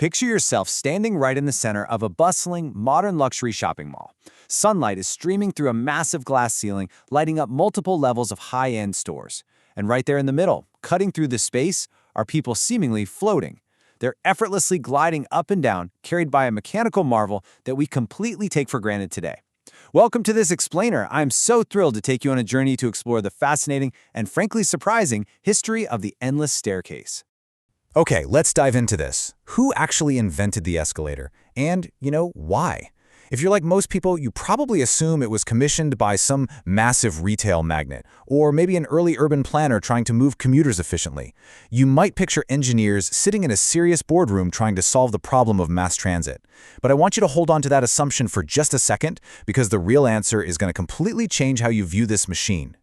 Picture yourself standing right in the center of a bustling, modern luxury shopping mall. Sunlight is streaming through a massive glass ceiling, lighting up multiple levels of high-end stores. And right there in the middle, cutting through the space, are people seemingly floating. They're effortlessly gliding up and down, carried by a mechanical marvel that we completely take for granted today. Welcome to this explainer. I'm so thrilled to take you on a journey to explore the fascinating and frankly surprising history of the endless staircase. Okay, let's dive into this. Who actually invented the escalator? And, why? If you're like most people, you probably assume it was commissioned by some massive retail magnate, or maybe an early urban planner trying to move commuters efficiently. You might picture engineers sitting in a serious boardroom trying to solve the problem of mass transit. But I want you to hold on to that assumption for just a second, because the real answer is going to completely change how you view this machine.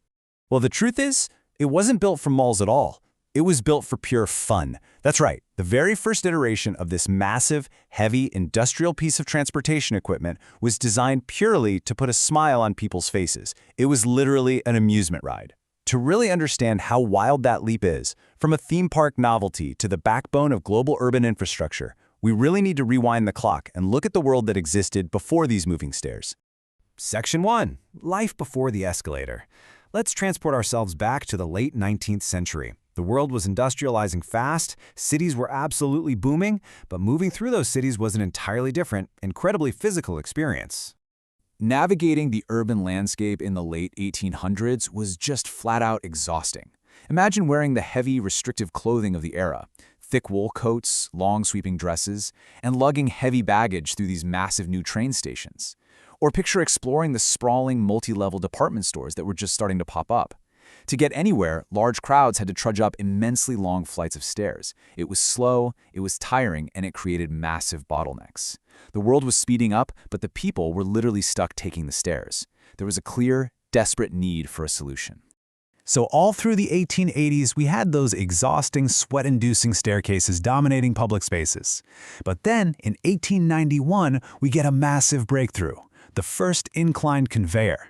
Well, the truth is, it wasn't built for malls at all. It was built for pure fun. That's right, the very first iteration of this massive, heavy, industrial piece of transportation equipment was designed purely to put a smile on people's faces. It was literally an amusement ride. To really understand how wild that leap is, from a theme park novelty to the backbone of global urban infrastructure, we really need to rewind the clock and look at the world that existed before these moving stairs. Section 1. Life before the escalator. Let's transport ourselves back to the late 19th century. The world was industrializing fast, cities were absolutely booming, but moving through those cities was an entirely different, incredibly physical experience. Navigating the urban landscape in the late 1800s was just flat-out exhausting. Imagine wearing the heavy, restrictive clothing of the era, thick wool coats, long sweeping dresses, and lugging heavy baggage through these massive new train stations. Or picture exploring the sprawling, multi-level department stores that were just starting to pop up. To get anywhere, large crowds had to trudge up immensely long flights of stairs. It was slow, it was tiring, and it created massive bottlenecks. The world was speeding up, but the people were literally stuck taking the stairs. There was a clear, desperate need for a solution. So all through the 1880s, we had those exhausting, sweat-inducing staircases dominating public spaces. But then, in 1891, we get a massive breakthrough, the first inclined conveyor.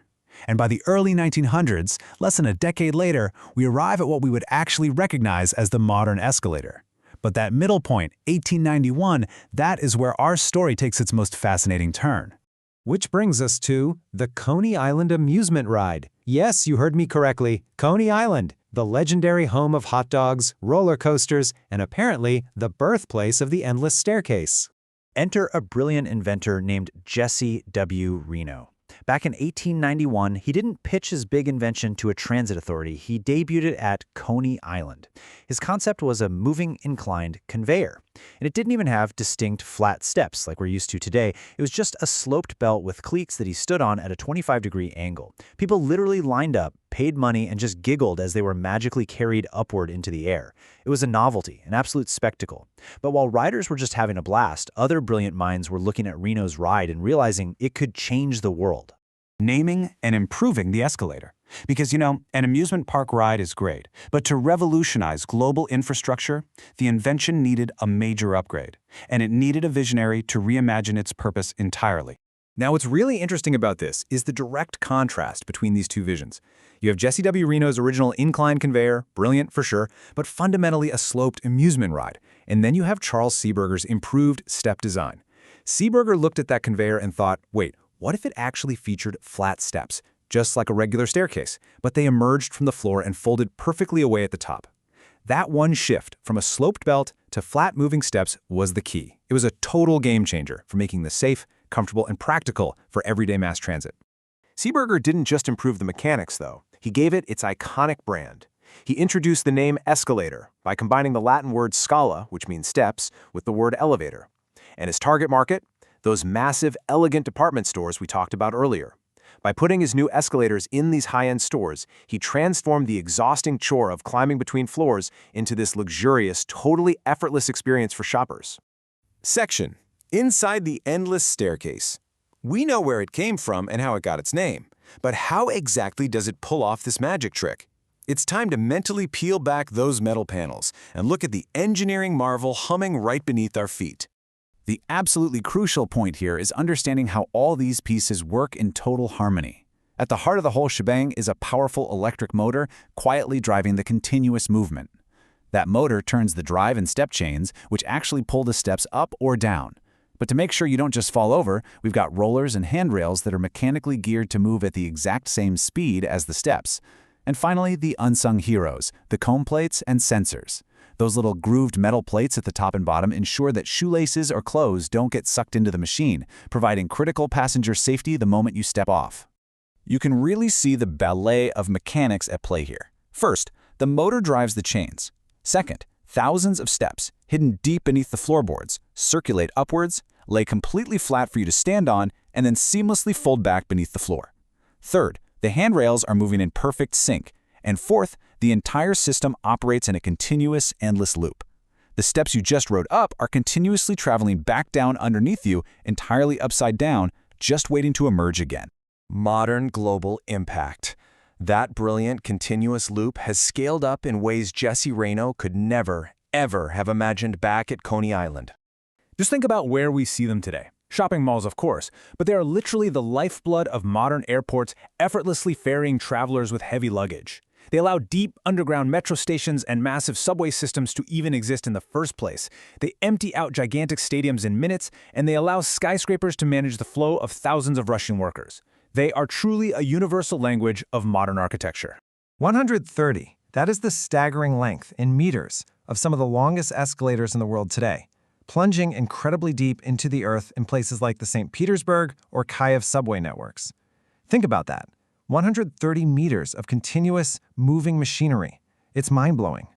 And by the early 1900s, less than a decade later, we arrive at what we would actually recognize as the modern escalator. But that middle point, 1891, that is where our story takes its most fascinating turn. Which brings us to the Coney Island amusement ride. Yes, you heard me correctly, Coney Island, the legendary home of hot dogs, roller coasters, and apparently the birthplace of the endless staircase. Enter a brilliant inventor named Jesse W. Reno. Back in 1891, he didn't pitch his big invention to a transit authority. He debuted it at Coney Island. His concept was a moving inclined conveyor. And it didn't even have distinct flat steps like we're used to today. It was just a sloped belt with cleats that he stood on at a 25-degree angle. People literally lined up, paid money, and just giggled as they were magically carried upward into the air. It was a novelty, an absolute spectacle. But while riders were just having a blast, other brilliant minds were looking at Reno's ride and realizing it could change the world. Naming and improving the escalator. Because, an amusement park ride is great, but to revolutionize global infrastructure, the invention needed a major upgrade, and it needed a visionary to reimagine its purpose entirely. Now, what's really interesting about this is the direct contrast between these two visions. You have Jesse W. Reno's original inclined conveyor, brilliant for sure, but fundamentally a sloped amusement ride. And then you have Charles Seeberger's improved step design. Seeberger looked at that conveyor and thought, wait, what if it actually featured flat steps, just like a regular staircase, but they emerged from the floor and folded perfectly away at the top? That one shift from a sloped belt to flat moving steps was the key. It was a total game changer for making this safe, comfortable, and practical for everyday mass transit. Seeberger didn't just improve the mechanics, though. He gave it its iconic brand. He introduced the name Escalator by combining the Latin word scala, which means steps, with the word elevator. And his target market? Those massive, elegant department stores we talked about earlier. By putting his new escalators in these high-end stores, he transformed the exhausting chore of climbing between floors into this luxurious, totally effortless experience for shoppers. Section: Inside the Endless Staircase. We know where it came from and how it got its name, but how exactly does it pull off this magic trick? It's time to mentally peel back those metal panels and look at the engineering marvel humming right beneath our feet. The absolutely crucial point here is understanding how all these pieces work in total harmony. At the heart of the whole shebang is a powerful electric motor quietly driving the continuous movement. That motor turns the drive and step chains, which actually pull the steps up or down. But to make sure you don't just fall over, we've got rollers and handrails that are mechanically geared to move at the exact same speed as the steps. And finally, the unsung heroes, the comb plates and sensors. Those little grooved metal plates at the top and bottom ensure that shoelaces or clothes don't get sucked into the machine, providing critical passenger safety the moment you step off. You can really see the ballet of mechanics at play here. First, the motor drives the chains. Second, thousands of steps, hidden deep beneath the floorboards, circulate upwards, lay completely flat for you to stand on, and then seamlessly fold back beneath the floor. Third, the handrails are moving in perfect sync. And fourth, the entire system operates in a continuous, endless loop. The steps you just rode up are continuously traveling back down underneath you, entirely upside down, just waiting to emerge again. Modern global impact. That brilliant continuous loop has scaled up in ways Jesse Reno could never, ever have imagined back at Coney Island. Just think about where we see them today. Shopping malls, of course, but they are literally the lifeblood of modern airports, effortlessly ferrying travelers with heavy luggage. They allow deep underground metro stations and massive subway systems to even exist in the first place. They empty out gigantic stadiums in minutes, and they allow skyscrapers to manage the flow of thousands of rushing workers. They are truly a universal language of modern architecture. 130. That is the staggering length, in meters, of some of the longest escalators in the world today, plunging incredibly deep into the earth in places like the St. Petersburg or Kyiv subway networks. Think about that. 130 meters of continuous, moving machinery. It's mind-blowing.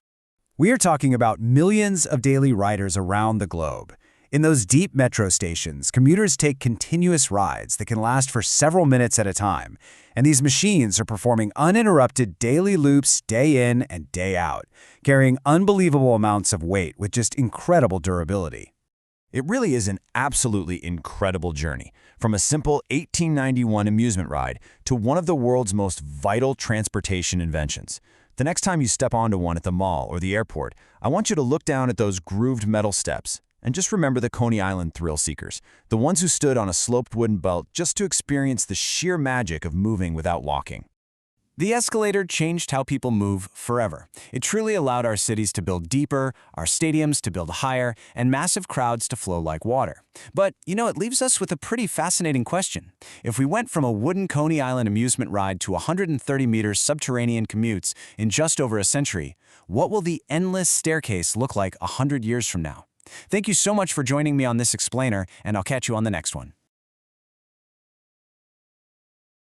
We are talking about millions of daily riders around the globe. In those deep metro stations, commuters take continuous rides that can last for several minutes at a time, and these machines are performing uninterrupted daily loops day in and day out, carrying unbelievable amounts of weight with just incredible durability. It really is an absolutely incredible journey, from a simple 1891 amusement ride to one of the world's most vital transportation inventions. The next time you step onto one at the mall or the airport, I want you to look down at those grooved metal steps. And just remember the Coney Island thrill seekers, the ones who stood on a sloped wooden belt just to experience the sheer magic of moving without walking. The escalator changed how people move forever. It truly allowed our cities to build deeper, our stadiums to build higher, and massive crowds to flow like water. But, it leaves us with a pretty fascinating question. If we went from a wooden Coney Island amusement ride to 130-meter subterranean commutes in just over a century, what will the endless staircase look like 100 years from now? Thank you so much for joining me on this explainer, and I'll catch you on the next one.